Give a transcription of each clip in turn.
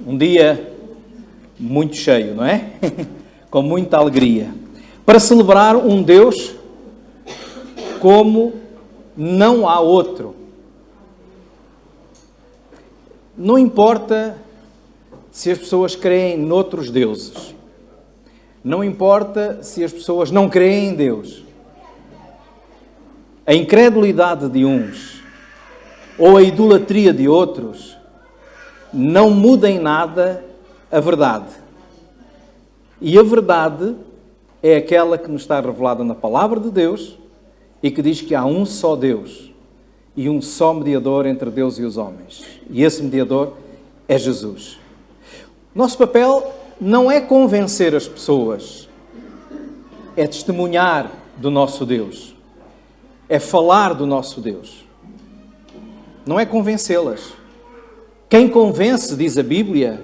Um dia muito cheio, não é? Com muita alegria. Para celebrar um Deus como não há outro. Não importa se as pessoas creem noutros deuses. Não importa se as pessoas não creem em Deus. A incredulidade de uns ou a idolatria de outros não muda em nada a verdade. E a verdade é aquela que nos está revelada na Palavra de Deus e que diz que há um só Deus e um só mediador entre Deus e os homens. E esse mediador é Jesus. Nosso papel não é convencer as pessoas, é testemunhar do nosso Deus, é falar do nosso Deus. Não é convencê-las. Quem convence, diz a Bíblia,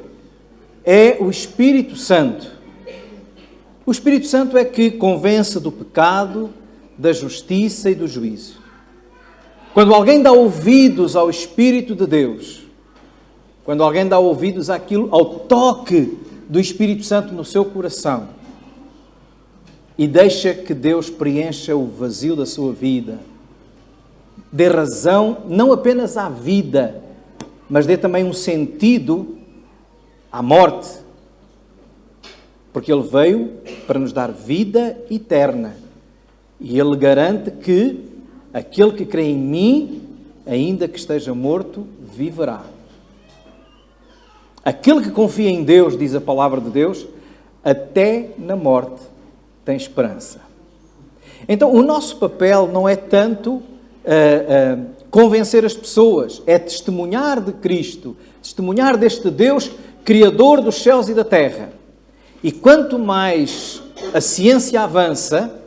é o Espírito Santo. O Espírito Santo é que convence do pecado, da justiça e do juízo. Quando alguém dá ouvidos ao Espírito de Deus, quando alguém dá ouvidos ao toque do Espírito Santo no seu coração e deixa que Deus preencha o vazio da sua vida, dê razão não apenas à vida, mas dê também um sentido à morte, porque Ele veio para nos dar vida eterna. E Ele garante que aquele que crê em mim, ainda que esteja morto, viverá. Aquele que confia em Deus, diz a palavra de Deus, até na morte tem esperança. Então, o nosso papel não é tanto convencer as pessoas, é testemunhar de Cristo, testemunhar deste Deus, Criador dos céus e da terra. E quanto mais a ciência avança,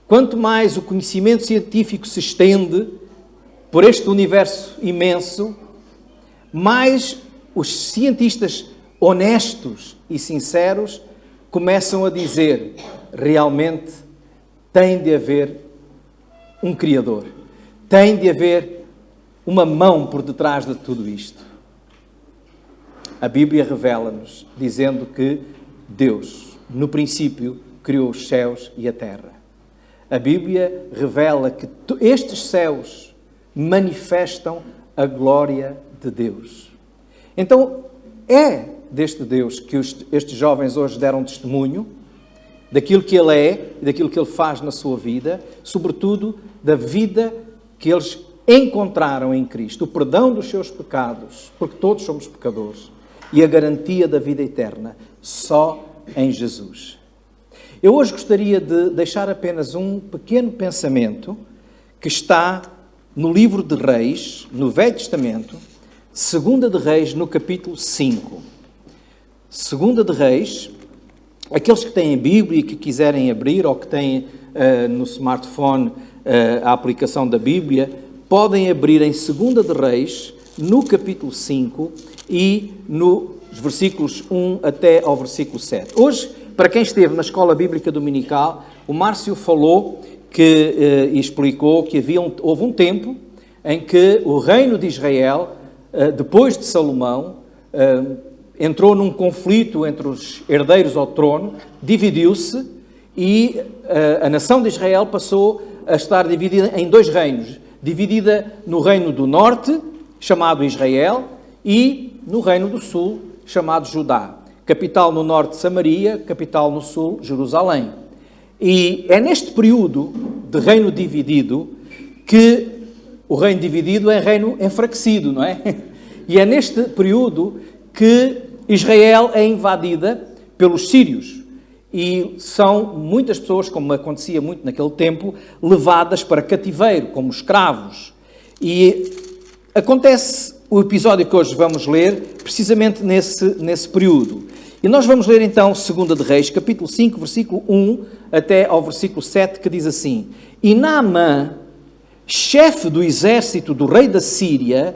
quanto mais o conhecimento científico se estende por este universo imenso, mais os cientistas honestos e sinceros começam a dizer: realmente tem de haver um Criador, tem de haver uma mão por detrás de tudo isto. A Bíblia revela-nos dizendo que Deus, no princípio, criou os céus e a terra. A Bíblia revela que estes céus manifestam a glória de Deus. Então, é deste Deus que estes jovens hoje deram testemunho, daquilo que Ele é e daquilo que Ele faz na sua vida, sobretudo da vida que eles encontraram em Cristo, o perdão dos seus pecados, porque todos somos pecadores, e a garantia da vida eterna, só em Jesus. Eu hoje gostaria de deixar apenas um pequeno pensamento que está no livro de Reis, no Velho Testamento, 2 de Reis, no capítulo 5. 2 de Reis, aqueles que têm a Bíblia e que quiserem abrir, ou que têm no smartphone a aplicação da Bíblia, podem abrir em 2 de Reis, no capítulo 5 e nos versículos 1 até ao versículo 7. Hoje, para quem esteve na Escola Bíblica Dominical, o Márcio falou e explicou que houve um tempo em que o reino de Israel, depois de Salomão, entrou num conflito entre os herdeiros ao trono, dividiu-se e a nação de Israel passou a estar dividida em dois reinos. Dividida no reino do norte, chamado Israel, e no reino do sul, chamado Judá. Capital no norte, Samaria, capital no sul, Jerusalém. E é neste período de reino dividido que o reino dividido é reino enfraquecido, não é? E é neste período que Israel é invadida pelos sírios. E são muitas pessoas, como acontecia muito naquele tempo, levadas para cativeiro, como escravos. E acontece o episódio que hoje vamos ler, precisamente nesse período. E nós vamos ler então 2 de Reis, capítulo 5, versículo 1 até ao versículo 7, que diz assim: E Naamã, chefe do exército do rei da Síria,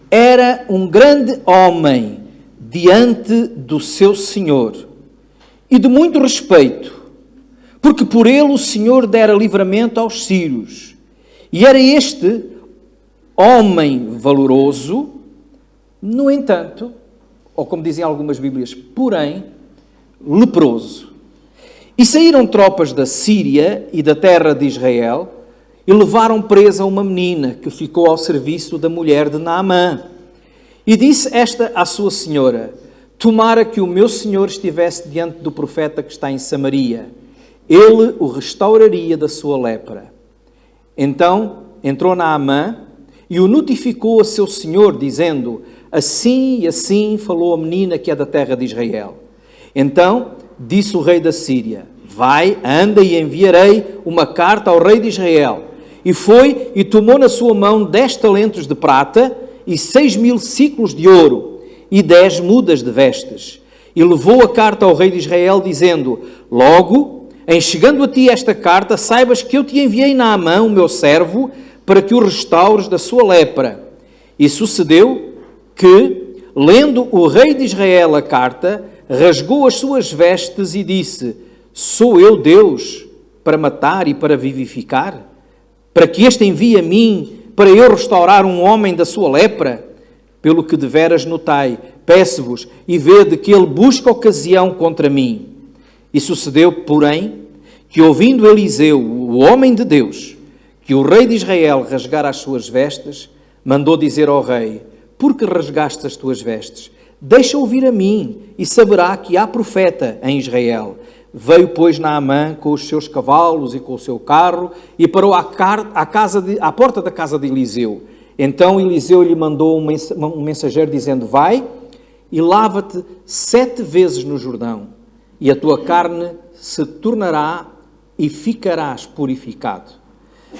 era um grande homem diante do seu senhor, e de muito respeito, porque por ele o Senhor dera livramento aos sírios. E era este homem valoroso, no entanto, ou como dizem algumas Bíblias, porém, leproso. E saíram tropas da Síria e da terra de Israel e levaram presa uma menina que ficou ao serviço da mulher de Naamã. E disse esta à sua senhora: tomara que o meu senhor estivesse diante do profeta que está em Samaria. Ele o restauraria da sua lepra. Então entrou Naamã e o notificou a seu senhor, dizendo: assim e assim falou a menina que é da terra de Israel. Então disse o rei da Síria: vai, anda e enviarei uma carta ao rei de Israel. E foi e tomou na sua mão 10 talentos de prata e 6.000 siclos de ouro e 10 mudas de vestes. E levou a carta ao rei de Israel, dizendo: logo, em chegando a ti esta carta, saibas que eu te enviei Naamã, o meu servo, para que o restaures da sua lepra. E sucedeu que, lendo o rei de Israel a carta, rasgou as suas vestes e disse: sou eu Deus para matar e para vivificar? Para que este envie a mim, para eu restaurar um homem da sua lepra? Pelo que deveras notai, peço-vos, e vede que ele busca ocasião contra mim. E sucedeu, porém, que ouvindo Eliseu, o homem de Deus, que o rei de Israel rasgara as suas vestes, mandou dizer ao rei: por que rasgaste as tuas vestes? Deixa ouvir a mim, e saberá que há profeta em Israel. Veio, pois, Naamã com os seus cavalos e com o seu carro e parou à porta da casa de Eliseu. Então Eliseu lhe mandou um mensageiro dizendo: vai e lava-te 7 vezes no Jordão, e a tua carne se tornará e ficarás purificado.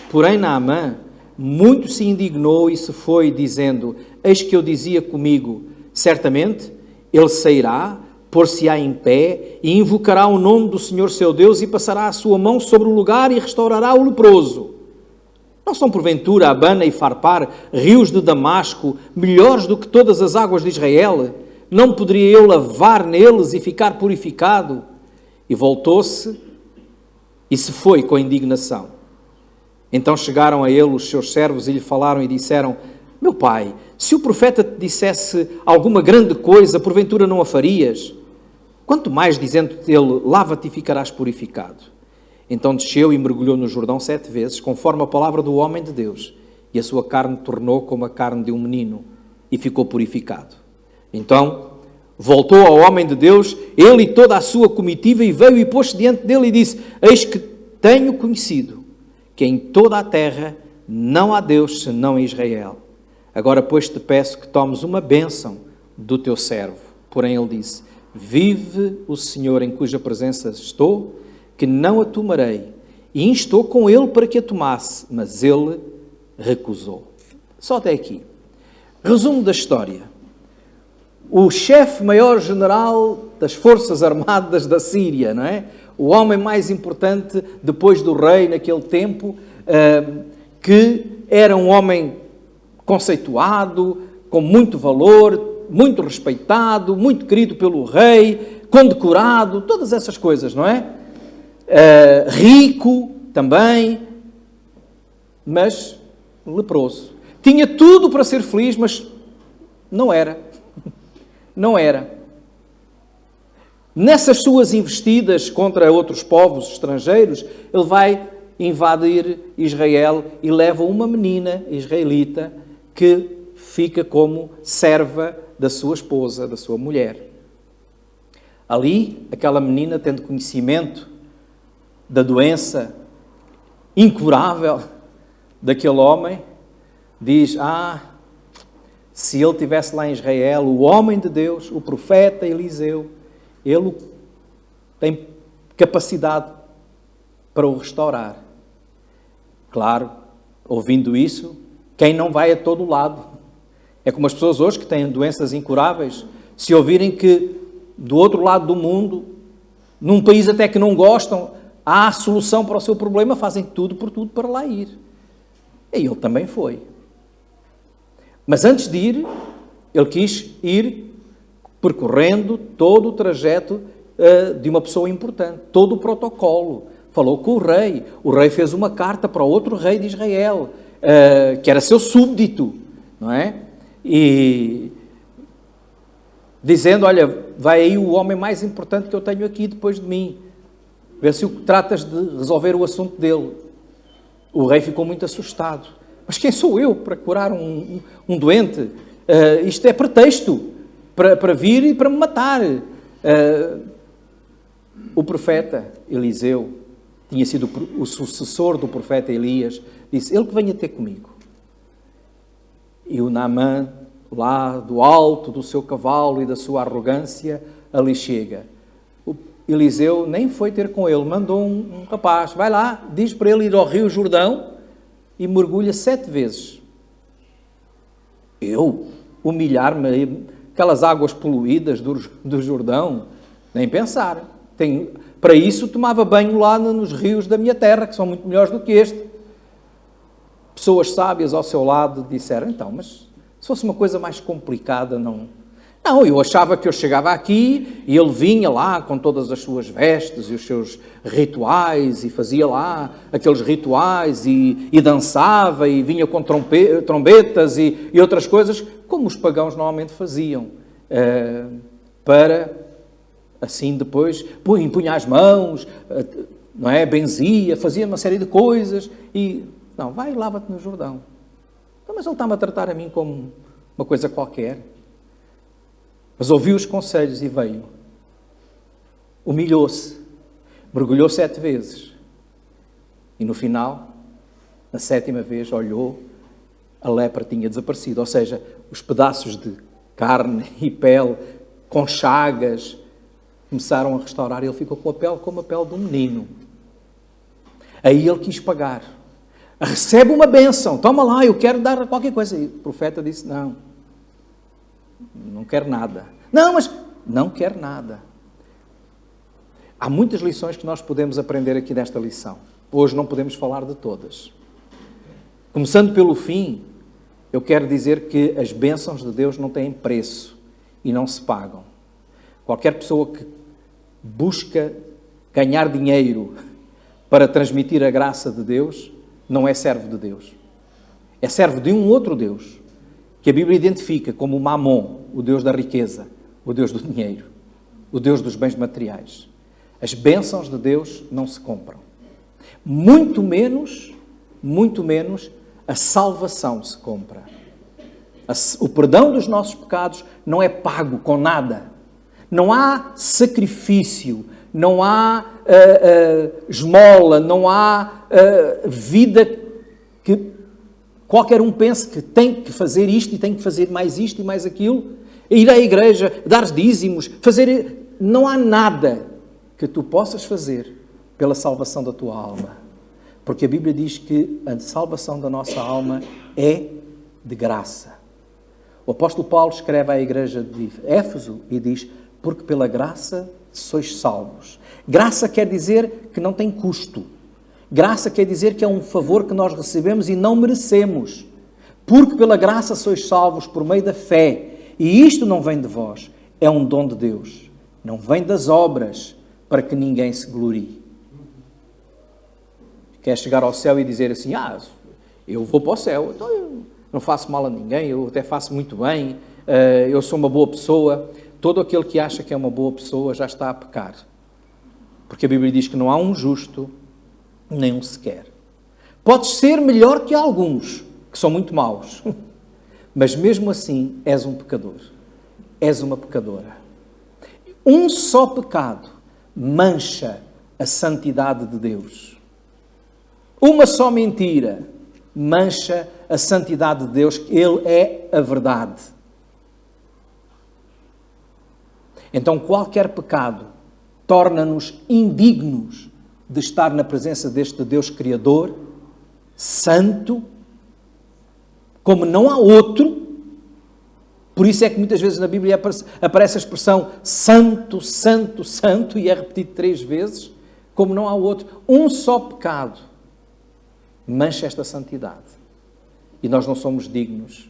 Porém Naamã muito se indignou e se foi, dizendo: eis que eu dizia comigo, certamente ele sairá, pôr-se-á em pé e invocará o nome do Senhor seu Deus e passará a sua mão sobre o lugar e restaurará o leproso. Não são porventura Abana e Farpar, rios de Damasco, melhores do que todas as águas de Israel? Não poderia eu lavar neles e ficar purificado? E voltou-se e se foi com indignação. Então chegaram a ele os seus servos e lhe falaram e disseram: meu pai, se o profeta te dissesse alguma grande coisa, porventura não a farias? Quanto mais dizendo-te ele: lava-te e ficarás purificado. Então desceu e mergulhou no Jordão 7 vezes, conforme a palavra do homem de Deus, e a sua carne tornou como a carne de um menino, e ficou purificado. Então voltou ao homem de Deus, ele e toda a sua comitiva, e veio e pôs-se diante dele e disse: eis que tenho conhecido que em toda a terra não há Deus senão em Israel. Agora, pois, te peço que tomes uma bênção do teu servo. Porém ele disse: vive o Senhor em cuja presença estou, que não a tomarei. E instou com ele para que a tomasse, mas ele recusou. Só até aqui. Resumo da história. O chefe maior-general das Forças Armadas da Síria, não é? O homem mais importante depois do rei naquele tempo, que era um homem conceituado, com muito valor, muito respeitado, muito querido pelo rei, condecorado, todas essas coisas, não é? Rico também, mas leproso. Tinha tudo para ser feliz, mas não era. Não era. Nessas suas investidas contra outros povos estrangeiros, ele vai invadir Israel e leva uma menina israelita que fica como serva da sua esposa, da sua mulher. Ali, aquela menina, tendo conhecimento da doença incurável daquele homem, diz: se ele estivesse lá em Israel, o homem de Deus, o profeta Eliseu, ele tem capacidade para o restaurar. Claro, ouvindo isso, quem não vai a todo lado? É como as pessoas hoje que têm doenças incuráveis, se ouvirem que do outro lado do mundo, num país até que não gostam, há solução para o seu problema, fazem tudo por tudo para lá ir. E ele também foi. Mas antes de ir, ele quis ir percorrendo todo o trajeto de uma pessoa importante, todo o protocolo. Falou com o rei fez uma carta para outro rei de Israel, que era seu súbdito, não é? E dizendo, olha, vai aí o homem mais importante que eu tenho aqui depois de mim. Vê se tratas de resolver o assunto dele. O rei ficou muito assustado. Mas quem sou eu para curar um doente? Isto é pretexto para vir e para me matar. O profeta Eliseu tinha sido o sucessor do profeta Elias. Disse, ele que venha ter comigo. E o Naamã, lá do alto do seu cavalo e da sua arrogância, ali chega. O Eliseu nem foi ter com ele, mandou um rapaz, vai lá, diz para ele ir ao rio Jordão e mergulha 7 vezes. Eu? Humilhar-me, aquelas águas poluídas do Jordão? Nem pensar. Para isso tomava banho lá nos rios da minha terra, que são muito melhores do que este. Pessoas sábias ao seu lado disseram, então, mas se fosse uma coisa mais complicada, não... Não, eu achava que eu chegava aqui e ele vinha lá com todas as suas vestes e os seus rituais e fazia lá aqueles rituais e dançava e vinha com trombetas e outras coisas, como os pagãos normalmente faziam, para, assim, depois, impunha as mãos, não é? Benzia, fazia uma série de coisas e... Não, vai e lava-te no Jordão. Então, mas ele está-me a tratar a mim como uma coisa qualquer. Mas ouviu os conselhos e veio. Humilhou-se. Mergulhou 7 vezes. E no final, na 7ª vez, olhou, a lepra tinha desaparecido. Ou seja, os pedaços de carne e pele com chagas começaram a restaurar. Ele ficou com a pele como a pele de um menino. Aí ele quis pagar. Recebe uma bênção, toma lá, eu quero dar qualquer coisa. E o profeta disse, não quero nada. Não, mas não quer nada. Há muitas lições que nós podemos aprender aqui nesta lição. Hoje não podemos falar de todas. Começando pelo fim, eu quero dizer que as bênçãos de Deus não têm preço e não se pagam. Qualquer pessoa que busca ganhar dinheiro para transmitir a graça de Deus, não é servo de Deus. É servo de um outro Deus, que a Bíblia identifica como o Mamon, o Deus da riqueza, o Deus do dinheiro, o Deus dos bens materiais. As bênçãos de Deus não se compram. Muito menos a salvação se compra. O perdão dos nossos pecados não é pago com nada. Não há sacrifício, não há esmola, não há vida que qualquer um pense que tem que fazer isto e tem que fazer mais isto e mais aquilo, ir à igreja, dar dízimos, fazer... Não há nada que tu possas fazer pela salvação da tua alma. Porque a Bíblia diz que a salvação da nossa alma é de graça. O apóstolo Paulo escreve à igreja de Éfeso e diz, porque pela graça sois salvos. Graça quer dizer que não tem custo. Graça quer dizer que é um favor que nós recebemos e não merecemos. Porque pela graça sois salvos por meio da fé. E isto não vem de vós, é um dom de Deus. Não vem das obras, para que ninguém se glorie. Quer chegar ao céu e dizer assim, eu vou para o céu, então eu não faço mal a ninguém, eu até faço muito bem, eu sou uma boa pessoa. Todo aquele que acha que é uma boa pessoa já está a pecar. Porque a Bíblia diz que não há um justo, nem um sequer. Podes ser melhor que alguns, que são muito maus. Mas mesmo assim, és um pecador. És uma pecadora. Um só pecado mancha a santidade de Deus. Uma só mentira mancha a santidade de Deus, que Ele é a verdade. Então, qualquer pecado torna-nos indignos de estar na presença deste Deus Criador, santo, como não há outro. Por isso é que muitas vezes na Bíblia aparece a expressão santo, santo, santo, e é repetido 3 vezes, como não há outro. Um só pecado mancha esta santidade. E nós não somos dignos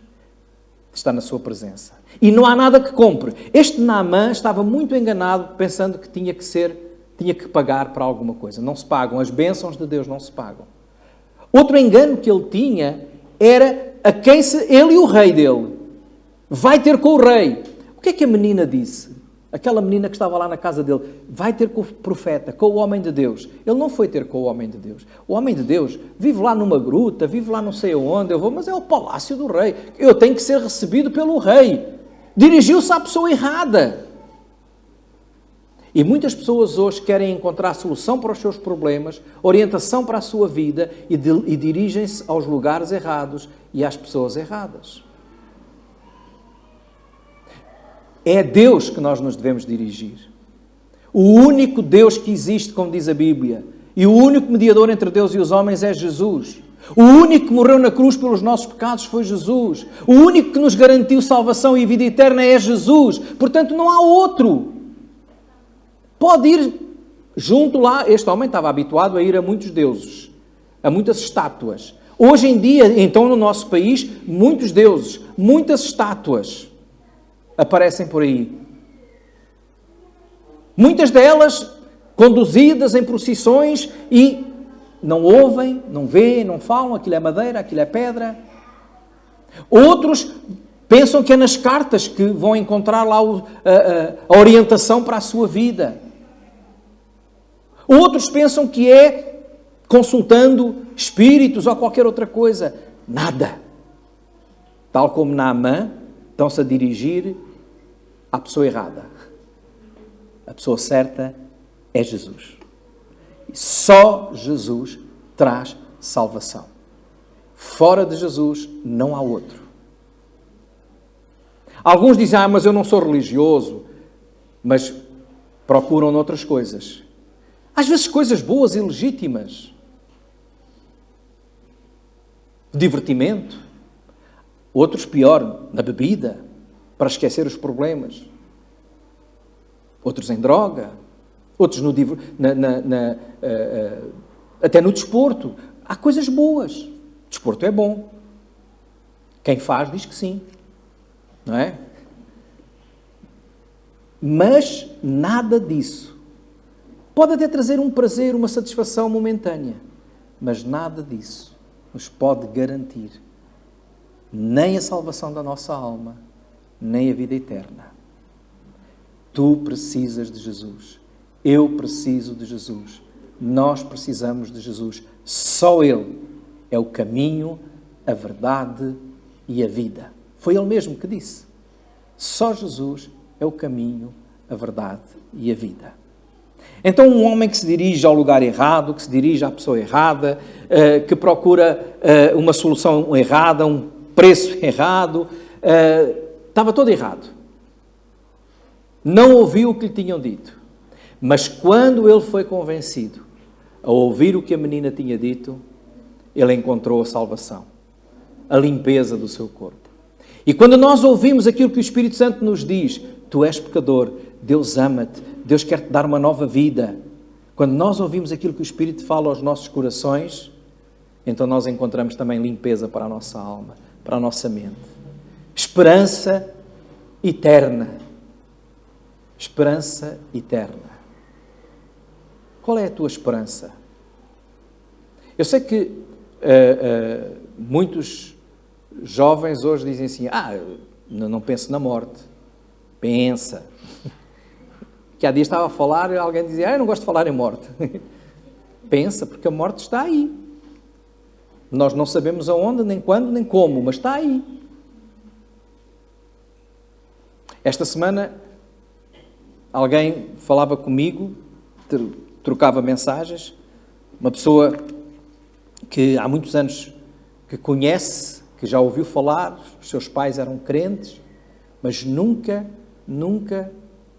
de estar na sua presença. E não há nada que compre. Este Naamã estava muito enganado, pensando que tinha que pagar para alguma coisa. Não se pagam. As bênçãos de Deus não se pagam. Outro engano que ele tinha era a quem ele e o rei dele. Vai ter com o rei. O que é que a menina disse? Aquela menina que estava lá na casa dele, vai ter com o profeta, com o homem de Deus. Ele não foi ter com o homem de Deus. O homem de Deus vive lá numa gruta, vive lá não sei aonde, eu vou, mas é o palácio do rei. Eu tenho que ser recebido pelo rei. Dirigiu-se à pessoa errada. E muitas pessoas hoje querem encontrar solução para os seus problemas, orientação para a sua vida e dirigem-se aos lugares errados e às pessoas erradas. É a Deus que nós nos devemos dirigir. O único Deus que existe, como diz a Bíblia, e o único mediador entre Deus e os homens é Jesus. O único que morreu na cruz pelos nossos pecados foi Jesus. O único que nos garantiu salvação e vida eterna é Jesus. Portanto, não há outro. Pode ir junto lá. Este homem estava habituado a ir a muitos deuses, a muitas estátuas. Hoje em dia, então, no nosso país, muitos deuses, muitas estátuas aparecem por aí. Muitas delas conduzidas em procissões e não ouvem, não veem, não falam, aquilo é madeira, aquilo é pedra. Outros pensam que é nas cartas que vão encontrar lá a orientação para a sua vida. Outros pensam que é consultando espíritos ou qualquer outra coisa. Nada. Tal como Naamã, estão-se a dirigir à pessoa errada. A pessoa certa é Jesus. E só Jesus traz salvação. Fora de Jesus não há outro. Alguns dizem, mas eu não sou religioso, mas procuram noutras coisas. Às vezes coisas boas e legítimas. Divertimento. Outros pior, na bebida, para esquecer os problemas. Outros em droga. Outros até no desporto. Há coisas boas. Desporto é bom. Quem faz diz que sim. Não é? Mas nada disso. Pode até trazer um prazer, uma satisfação momentânea. Mas nada disso nos pode garantir nem a salvação da nossa alma, nem a vida eterna. Tu precisas de Jesus. Eu preciso de Jesus. Nós precisamos de Jesus. Só Ele é o caminho, a verdade e a vida. Foi Ele mesmo que disse. Só Jesus é o caminho, a verdade e a vida. Então um homem que se dirige ao lugar errado, que se dirige à pessoa errada, que procura uma solução errada, um preço errado, estava todo errado. Não ouviu o que lhe tinham dito. Mas quando ele foi convencido a ouvir o que a menina tinha dito, ele encontrou a salvação, a limpeza do seu corpo. E quando nós ouvimos aquilo que o Espírito Santo nos diz, tu és pecador, Deus ama-te, Deus quer-te dar uma nova vida. Quando nós ouvimos aquilo que o Espírito fala aos nossos corações, então nós encontramos também limpeza para a nossa alma, para a nossa mente. Esperança eterna. Esperança eterna. Qual é a tua esperança? Eu sei que muitos jovens hoje dizem assim, não penso na morte. Pensa. Que há dias estava a falar e alguém dizia, eu não gosto de falar em morte. Pensa, porque a morte está aí. Nós não sabemos aonde, nem quando, nem como, mas está aí. Esta semana, alguém falava comigo, trocava mensagens, uma pessoa que há muitos anos que conhece, que já ouviu falar, os seus pais eram crentes, mas nunca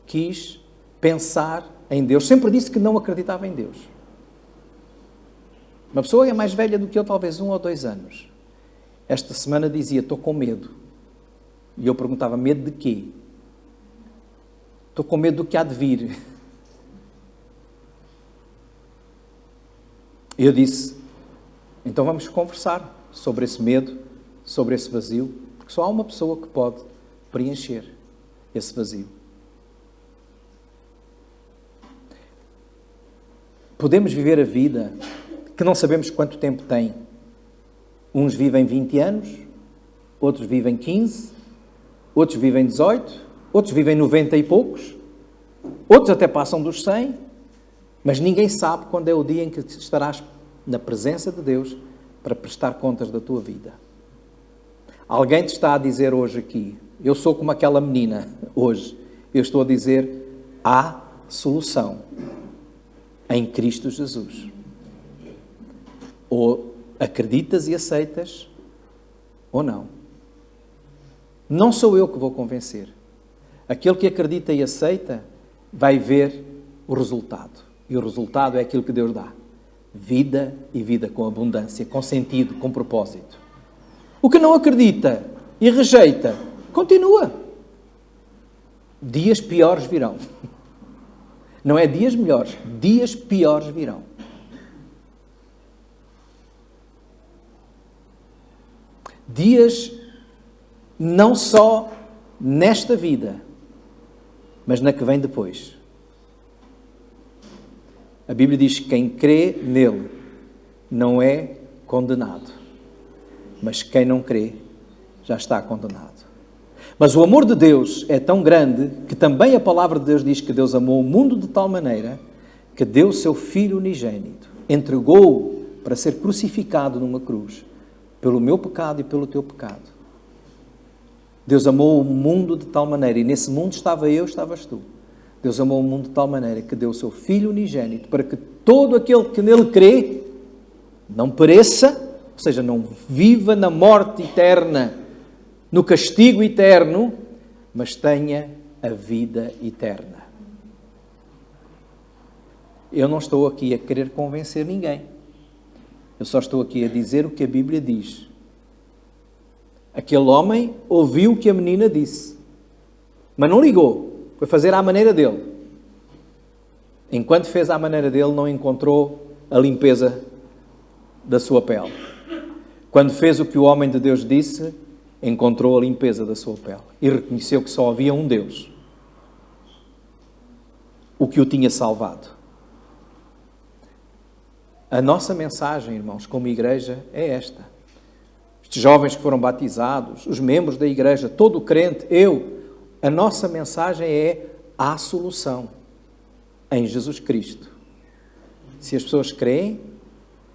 quis pensar em Deus. Sempre disse que não acreditava em Deus. Uma pessoa é mais velha do que eu, talvez 1 ou 2 anos. Esta semana dizia, estou com medo. E eu perguntava, medo de quê? Estou com medo do que há de vir. E eu disse, então vamos conversar sobre esse medo, sobre esse vazio, porque só há uma pessoa que pode preencher esse vazio. Podemos viver a vida que não sabemos quanto tempo tem. Uns vivem 20 anos, outros vivem 15, outros vivem 18, outros vivem 90 e poucos, outros até passam dos 100, mas ninguém sabe quando é o dia em que estarás na presença de Deus para prestar contas da tua vida. Alguém te está a dizer hoje aqui, eu sou como aquela menina hoje, eu estou a dizer, há solução em Cristo Jesus. Ou acreditas e aceitas, ou não. Não sou eu que vou convencer. Aquele que acredita e aceita vai ver o resultado. E o resultado é aquilo que Deus dá. Vida e vida com abundância, com sentido, com propósito. O que não acredita e rejeita, continua. Dias piores virão. Não é dias melhores, dias piores virão. Dias não só nesta vida, mas na que vem depois. A Bíblia diz que quem crê nele não é condenado, mas quem não crê já está condenado. Mas o amor de Deus é tão grande que também a palavra de Deus diz que Deus amou o mundo de tal maneira que deu o seu Filho unigênito, entregou-o para ser crucificado numa cruz, pelo meu pecado e pelo teu pecado. Deus amou o mundo de tal maneira, e nesse mundo estava eu, estavas tu. Deus amou o mundo de tal maneira que deu o seu Filho unigênito para que todo aquele que nele crê não pereça, ou seja, não viva na morte eterna, no castigo eterno, mas tenha a vida eterna. Eu não estou aqui a querer convencer ninguém. Eu só estou aqui a dizer o que a Bíblia diz. Aquele homem ouviu o que a menina disse, mas não ligou. Foi fazer à maneira dele. Enquanto fez à maneira dele, não encontrou a limpeza da sua pele. Quando fez o que o homem de Deus disse, encontrou a limpeza da sua pele. E reconheceu que só havia um Deus, o que o tinha salvado. A nossa mensagem, irmãos, como igreja, é esta. Estes jovens que foram batizados, os membros da igreja, todo o crente, a nossa mensagem é a solução em Jesus Cristo. Se as pessoas creem,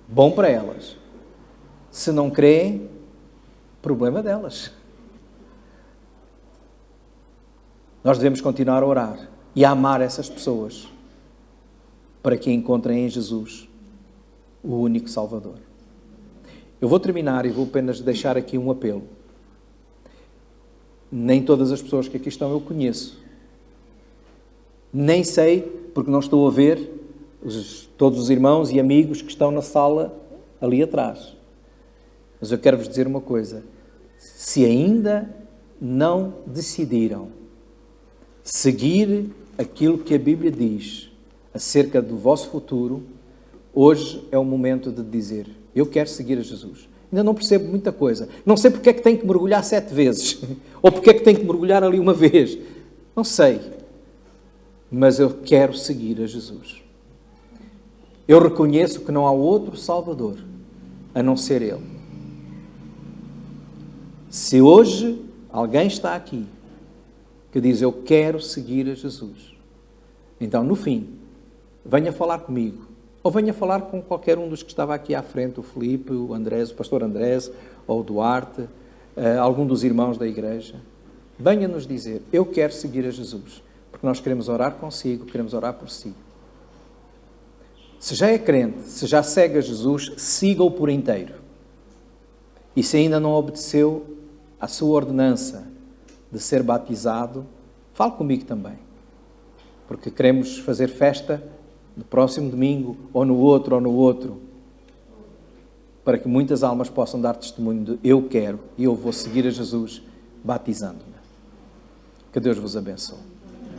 bom para elas. Se não creem, problema delas. Nós devemos continuar a orar e a amar essas pessoas para que encontrem em Jesus o único Salvador. Eu vou terminar e vou apenas deixar aqui um apelo. Nem todas as pessoas que aqui estão eu conheço. Nem sei, porque não estou a ver todos os irmãos e amigos que estão na sala ali atrás. Mas eu quero vos dizer uma coisa. Se ainda não decidiram seguir aquilo que a Bíblia diz acerca do vosso futuro, hoje é o momento de dizer, eu quero seguir a Jesus. Ainda não percebo muita coisa. Não sei porque é que tenho que mergulhar 7 vezes. Ou porque é que tenho que mergulhar ali uma vez. Não sei. Mas eu quero seguir a Jesus. Eu reconheço que não há outro Salvador a não ser Ele. Se hoje alguém está aqui que diz eu quero seguir a Jesus, então no fim, venha falar comigo. Ou venha falar com qualquer um dos que estava aqui à frente, o Filipe, o Andrés, o pastor Andrés, ou o Duarte, algum dos irmãos da igreja. Venha nos dizer, eu quero seguir a Jesus, porque nós queremos orar consigo, queremos orar por si. Se já é crente, se já segue a Jesus, siga-o por inteiro. E se ainda não obedeceu à sua ordenança de ser batizado, fale comigo também, porque queremos fazer festa no próximo domingo, ou no outro, para que muitas almas possam dar testemunho de eu quero e eu vou seguir a Jesus batizando-me. Que Deus vos abençoe.